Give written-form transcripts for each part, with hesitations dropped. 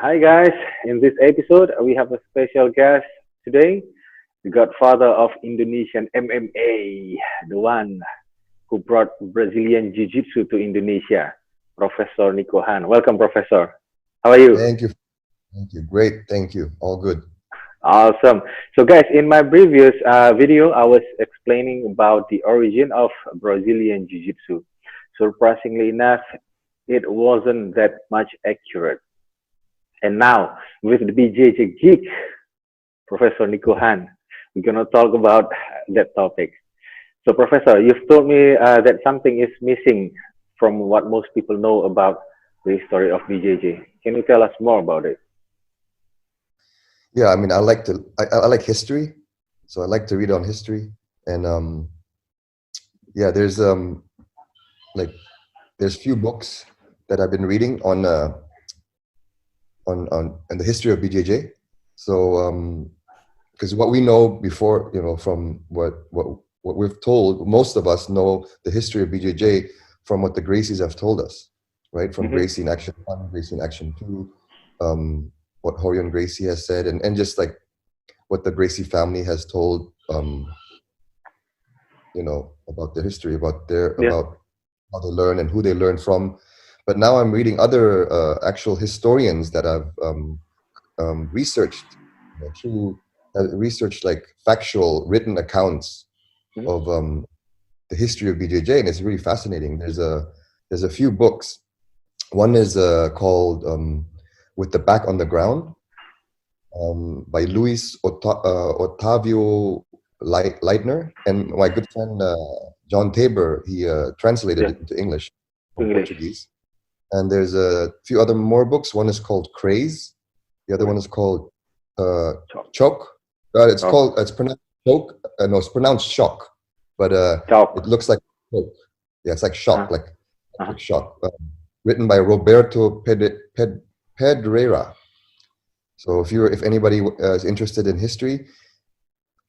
Hi guys, in this episode we have a special guest today, the godfather of Indonesian MMA, the one who brought Brazilian Jiu-Jitsu to Indonesia, Professor Niko Han. Welcome, Professor. How are you? Thank you. Thank you. Great. Thank you. All good. Awesome. So guys, in my previous video, I was explaining about the origin of Brazilian Jiu-Jitsu. Surprisingly enough, it wasn't that much accurate. And now, with the BJJ geek, Professor Niko Han, we're going to talk about that topic. So, Professor, you've told me that something is missing from what most people know about the history of BJJ. Can you tell us more about it? Yeah, I mean, I like history, so I like to read on history, and yeah, there's few books that I've been reading on the history of BJJ. So because what we know before, from what we've told, most of us know the history of BJJ from what the Gracies have told us, right? From Gracie in Action 1, Gracie in Action 2, what Foren Gracie has said, and just like what the Gracie family has told, about their history, about how they learn and who they learn from. But now I'm reading other actual historians that have researched, researched like factual written accounts of the history of BJJ, and it's really fascinating. There's a few books. One is called "With the Back on the Ground" by Luis Otavio Leitner, and my good friend John Tabor. He translated it into English from Portuguese. And there's a few other more books. One is called Craze. The other one is called Choke. It's pronounced Choke. No, it's pronounced Shock, but it looks like Choke. Yeah, it's like Shock, like Shock. Written by Roberto Pedreira. So if anybody is interested in history,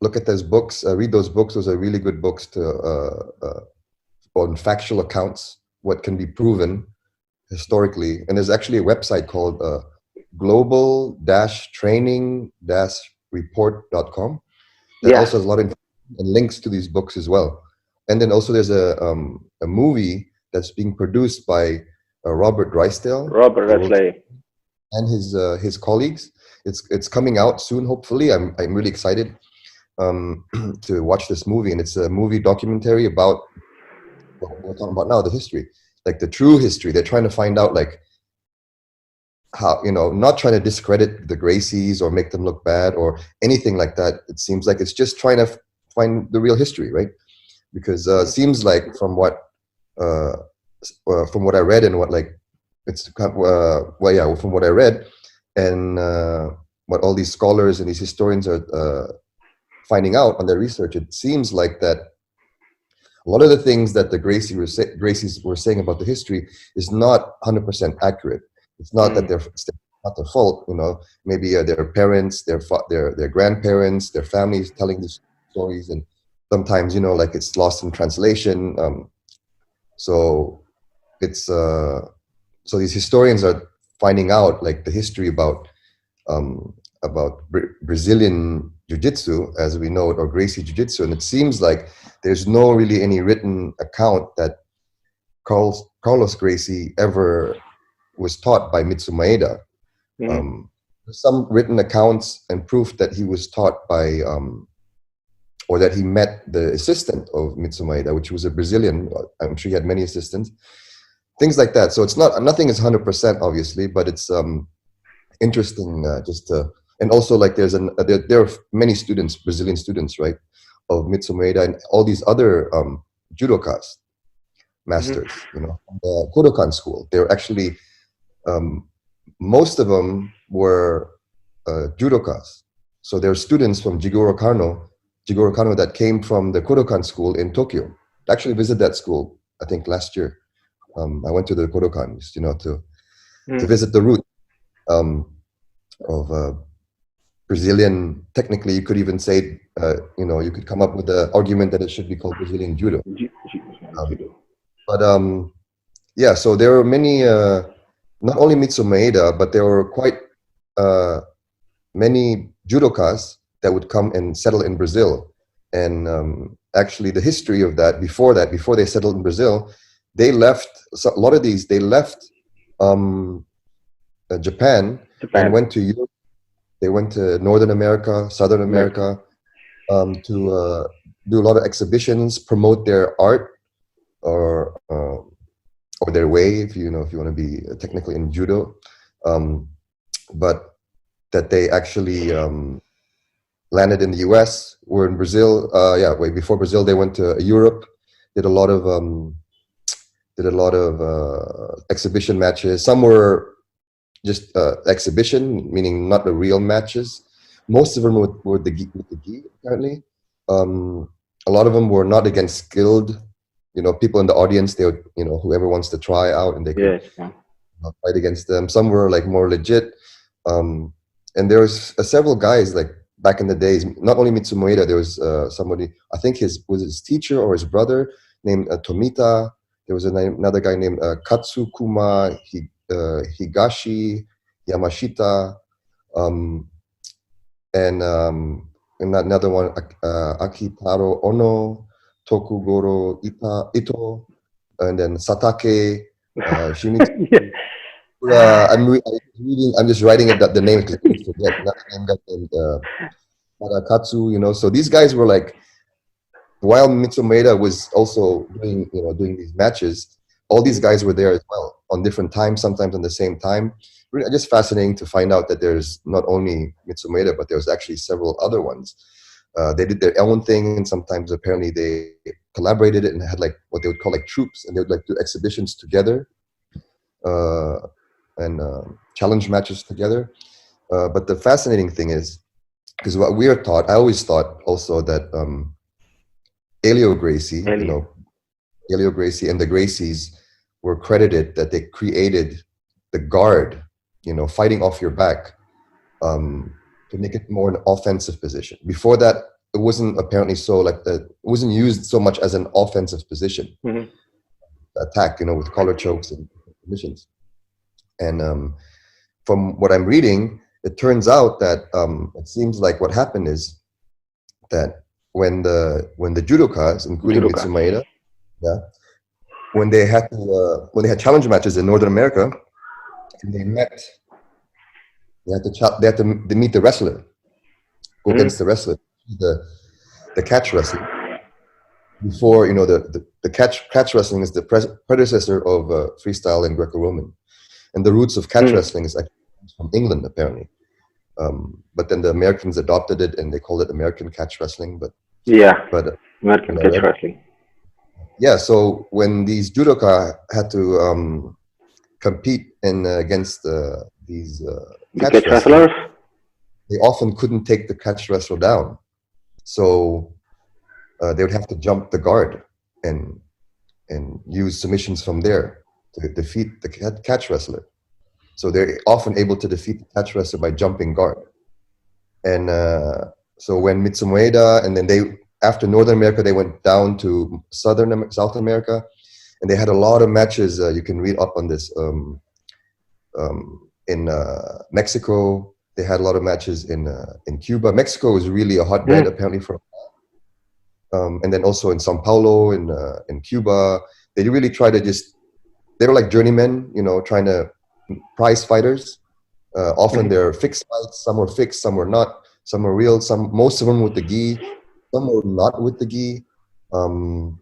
look at those books. Read those books. Those are really good books on factual accounts, what can be proven historically. And there's actually a website called global-training-report.com that also has a lot of links to these books as well. And then also there's a movie that's being produced by Robert Drysdale. And his colleagues. It's coming out soon, hopefully. I'm really excited to watch this movie, and it's a movie documentary about what we're talking about now, the history, like the true history. They're trying to find out like how, not trying to discredit the Gracies or make them look bad or anything like that. It seems like it's just trying to find the real history, right? Because it seems like from what I read and what from what I read and what all these scholars and these historians are finding out on their research, it seems like that a lot of the things that the Gracies were saying about the history is not 100% accurate. It's not that it's not their fault, maybe their parents, their grandparents, their families telling these stories, and sometimes, like it's lost in translation. So it's so these historians are finding out like the history about Brazilian Jiu-Jitsu as we know it, or Gracie Jiu-Jitsu, and it seems like there's no really any written account that Carlos Gracie ever was taught by Mitsu Maeda. Some written accounts and proof that he was taught by or that he met the assistant of Mitsu Maeda, which was a Brazilian. I'm sure he had many assistants. Things like that. So it's nothing is 100% obviously, but it's interesting and also like there are many students, Brazilian students, right, of Mitsu Maeda and all these other judokas masters, from the Kodokan school. They're actually most of them were judokas. So they're students from Jigoro Kano that came from the Kodokan school in Tokyo. I actually visited that school, I think last year. I went to the Kodokan, to visit the root of Brazilian. Technically, you could even say, you could come up with the argument that it should be called Brazilian Judo. Yeah, so there were many, not only Mitsu Maeda, but there were quite many judokas that would come and settle in Brazil. And actually, the history of that, before they settled in Brazil, they left, so a lot of these, they left Japan and went to Europe. They went to Northern America, Southern America, to do a lot of exhibitions, promote their art or their way, if you want to be technically in judo. But that they actually landed in the U.S. Were in Brazil. Before Brazil, they went to Europe. Did a lot of exhibition matches. Some were just exhibition, meaning not the real matches. Most of them were with the gi, apparently. A lot of them were not against skilled, people in the audience. They would, whoever wants to try out, and they could fight against them. Some were like more legit. And there was several guys like back in the days. Not only Mitsumoeda, there was somebody. I think his teacher or his brother named Tomita. There was another guy named Katsukuma Higashi Yamashita, and another one, Akitaro Ono, Tokugoro Ito, and then Satake Shimizu. I'm just writing it, the name because I forget. Another name guy named Harakatsu. So these guys were like, while Mitsumoeda was also doing these matches, all these guys were there as well on different times, sometimes on the same time. Really just fascinating to find out that there's not only Mitsumoeda, but there's actually several other ones. They did their own thing, and sometimes apparently they collaborated and had like what they would call like troops, and they would like do exhibitions together and challenge matches together. But the fascinating thing is, because what we are taught, I always thought also that Helio Gracie, Helio Gracie and the Gracies were credited that they created the guard, fighting off your back, to make it more an offensive position. Before that, it wasn't apparently so like that. It wasn't used so much as an offensive position, attack, with collar chokes and positions. And from what I'm reading, it turns out that it seems like what happened is that when the judokas, including Mitsumoeda, when they had challenge matches in Northern America, and they had to meet the wrestler, go against the wrestler, the catch wrestling. Before the catch wrestling is the predecessor of freestyle and Greco-Roman, and the roots of catch wrestling is actually from England apparently. But then the Americans adopted it and they called it American catch wrestling. American catch wrestling. Yeah, so when these judoka had to compete against these catch wrestlers, they often couldn't take the catch wrestler down. So they would have to jump the guard and use submissions from there to defeat the catch wrestler. So they're often able to defeat the catch wrestler by jumping guard. And so when Mitsumoeda, and then after Northern America, they went down to South America, and they had a lot of matches. You can read up on this. In Mexico, they had a lot of matches in Cuba. Mexico was really a hotbed apparently for. And then also in Sao Paulo, in Cuba, they really try to they were like journeymen, trying to prize fighters. Often they're fixed fights. Some were fixed, some were not. Some were real. Most of them with the gi. Some were not with the gi. Some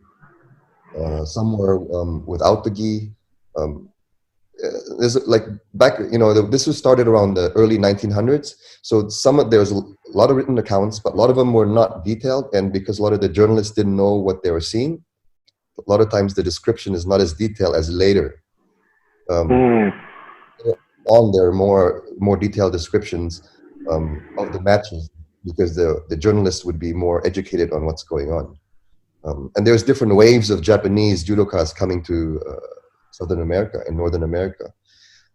were without the gi. There's like back, this was started around the early 1900s. So there's a lot of written accounts, but a lot of them were not detailed. And because a lot of the journalists didn't know what they were seeing, a lot of times the description is not as detailed as later. On there are more detailed descriptions of the matches, because the journalists would be more educated on what's going on. And there's different waves of Japanese judokas coming to Southern America and Northern America.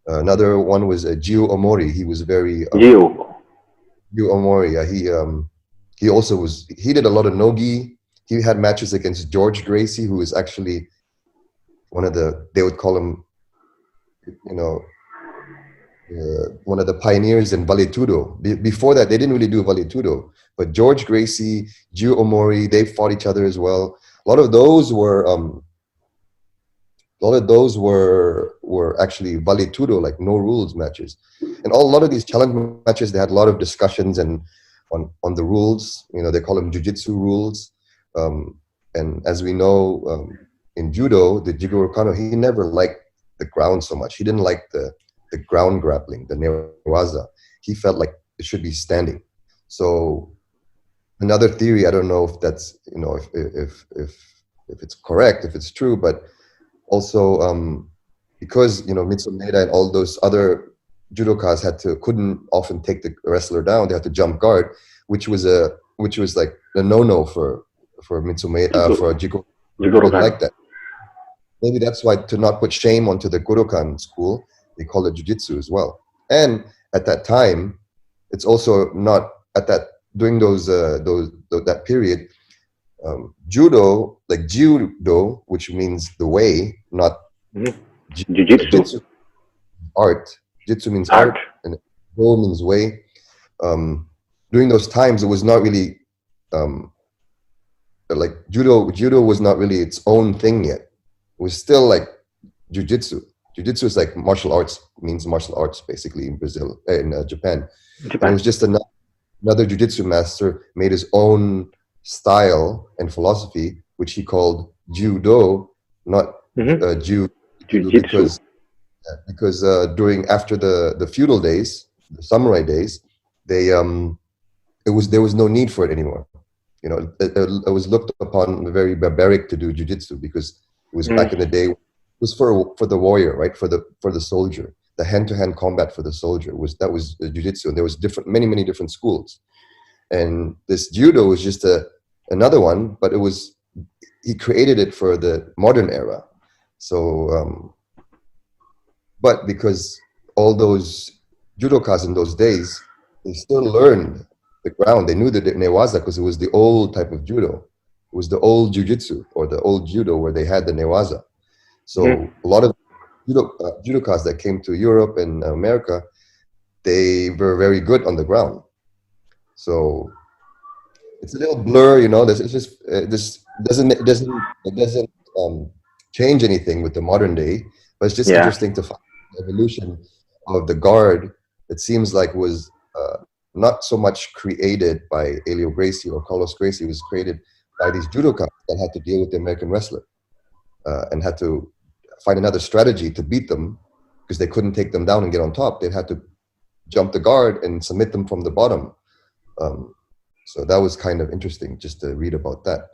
Another one was Jiu Omori. He was very Jiu Omori. He also he did a lot of no-gi. He had matches against George Gracie, who is actually one of they would call him, one of the pioneers in valetudo. Before that, they didn't really do valetudo, but George Gracie, Jiu Omori, they fought each other as well. A lot of those were actually valetudo, like no rules matches. And a lot of these challenge matches, they had a lot of discussions and on the rules. You know, they call them jiu-jitsu rules. And as we know, in judo, the Jigoro Kano, he never liked the ground so much. He didn't like the ground grappling, the newaza. He felt like it should be standing. So another theory, I don't know if that's, you know, if it's correct, if it's true, but also because, you know, Mitsumeda and all those other judokas couldn't often take the wrestler down. They had to jump guard, which was like a no-no for Mitsumeda, for Jigoro. Didn't like that. Maybe that's why, to not put shame onto the Godokan school, they call it jiu-jitsu as well. And at that time, it's also not at that, during that period, judo, like judo, which means the way, not jiu-jitsu. Art. Jitsu means art, and do means way. During those times, it was not really like judo. Judo was not really its own thing yet. It was still like jiu-jitsu. Jiu-jitsu is like martial arts, means martial arts basically in Brazil, in Japan. And it was just another jiu-jitsu master made his own style and philosophy, which he called judo, not jiu-jitsu, because after the feudal days, the samurai days, there was no need for it anymore. You know, it was looked upon very barbaric to do jiu-jitsu, because it was back in the day. It was for the warrior, right? For the soldier, the hand-to-hand combat for the soldier was jiu-jitsu, and there was many different schools. And this judo was just another one, but he created it for the modern era. So, but because all those judokas in those days, they still learned the ground. They knew the newaza because it was the old type of judo. It was the old jiu-jitsu or the old judo where they had the newaza. So a lot of judokas that came to Europe and America, they were very good on the ground. So it's a little blur, you know. This doesn't change anything with the modern day, but it's just interesting to find the evolution of the guard. It seems like was not so much created by Helio Gracie or Carlos Gracie. It was created by these judokas that had to deal with the American wrestler and had to find another strategy to beat them, because they couldn't take them down and get on top. They had to jump the guard and submit them from the bottom. So that was kind of interesting just to read about that.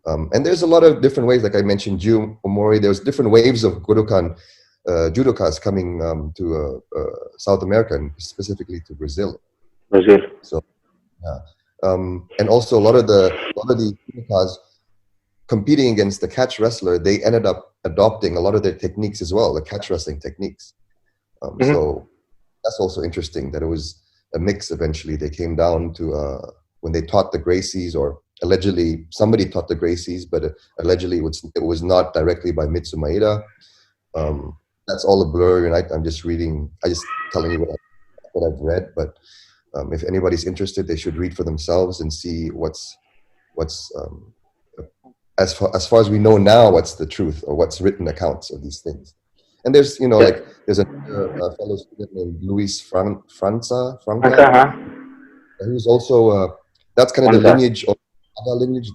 And there's a lot of different ways, like I mentioned, Jiu Omori. There's different waves of Godokan judokas coming to South America, and specifically to Brazil. So, yeah. And also a lot of the judokas competing against the catch wrestler, they ended up adopting a lot of their techniques as well, the catch wrestling techniques. So that's also interesting that it was a mix. Eventually, they came down to when they taught the Gracies, or allegedly somebody taught the Gracies, but allegedly it was not directly by Mitsumeda. That's all a blur, and I'm just telling you what I've read. But if anybody's interested, they should read for themselves and see what's as far as we know now, what's the truth, or what's written accounts of these things. And there's, you know, like there's a fellow student named Luis Franca, who's also that's kind of the lineage of Ada lineage.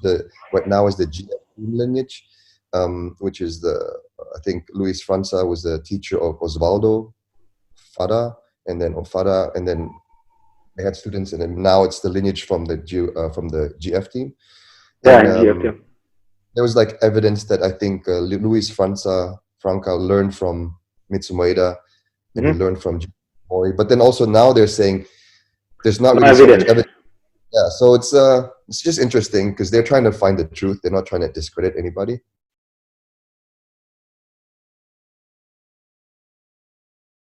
What now is the GF lineage, which is I think Luis Franca was the teacher of Osvaldo Fada, and then Ofada, and then they had students, and then now it's the lineage from the GF team. GF team. There was like evidence that I think Luis Franca learned from Mitsumeda, and he learned from Mori. But then also now they're saying there's not really so much evidence. Yeah, so it's just interesting because they're trying to find the truth. They're not trying to discredit anybody.